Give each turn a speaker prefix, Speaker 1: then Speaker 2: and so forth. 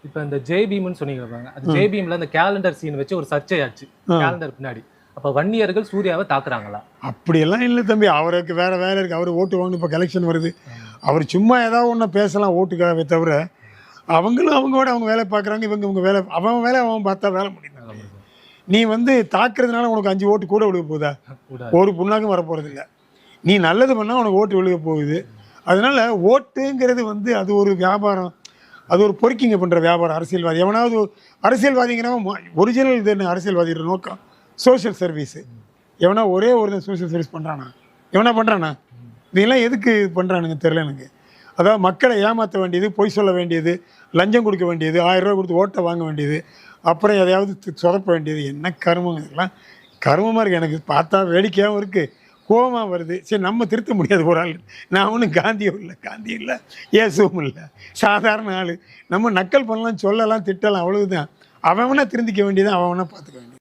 Speaker 1: இப்ப இந்த ஜெய் பீம்னு சொன்னீங்க பாருங்க. அது ஜெய் பீம்ல அந்த கேலண்டர் சீன் வச்சு ஒரு சர்ச்சையாச்சு. கேலண்டர் பின்னாடி. அப்ப வன்னியர்கள் சூர்யாவை தாக்குறாங்களா?
Speaker 2: அப்படியெல்லாம் இல்லை தம்பி. அவருக்கு வேற வேலை இருக்குது. அவர் ஓட்டு வாங்கணும். இப்போ எலெக்ஷன் வருது. அவர் சும்மா ஏதாவது ஒன்று பேசலாம் ஓட்டுக்காகவே தவிர, அவங்களும் அவங்களோட அவங்க வேலை பார்க்குறாங்க. இவங்க வேலை அவன் வேலை அவன் பார்த்தா வேலை முடியும். நீ தாக்குறதுனால உனக்கு 5 ஓட்டு கூட விழுக போதா? ஒரு புண்ணாக்கும் வரப்போகிறது இல்லை. நீ நல்லது பண்ணால் உனக்கு ஓட்டு விழுக போகுது. அதனால் ஓட்டுங்கிறது அது ஒரு வியாபாரம். அது ஒரு பொறுக்கிங்க பண்ணுற வியாபாரம். அரசியல்வாதி எவனாவது அரசியல்வாதிங்கிறவன் ஒரிஜினல் இது என்ன? அரசியல்வாதியோட நோக்கம் சோஷியல் சர்வீஸு. எவனா ஒரே ஒரு சோஷியல் சர்வீஸ் பண்ணுறானா? எவனா பண்ணுறானா? இதெல்லாம் எதுக்கு பண்ணுறானுங்க தெரில எனக்கு. அதாவது மக்களை ஏமாற்ற வேண்டியது, பொய் சொல்ல வேண்டியது, லஞ்சம் கொடுக்க வேண்டியது, 1000 ரூபா கொடுத்து ஓட்டை வாங்க வேண்டியது, அப்புறம் எதையாவது சொதப்ப வேண்டியது. என்ன கருமம் இதெல்லாம்? கருமமாக இருக்குது. எனக்கு பார்த்தா வேடிக்கையாகவும் இருக்குது, கோபமாக வருது. சரி, நம்ம திருத்த முடியாது ஒரு ஆள். நான் ஒன்றும் காந்தியும் இல்லை, இயேசுவும் இல்லை, சாதாரண ஆள். நம்ம நக்கல் பண்ணலாம், சொல்லலாம், திட்டலாம், அவ்வளவுதான். அவனா திருந்திக்க வேண்டியது, அவனா பார்த்துக்க வேண்டியது.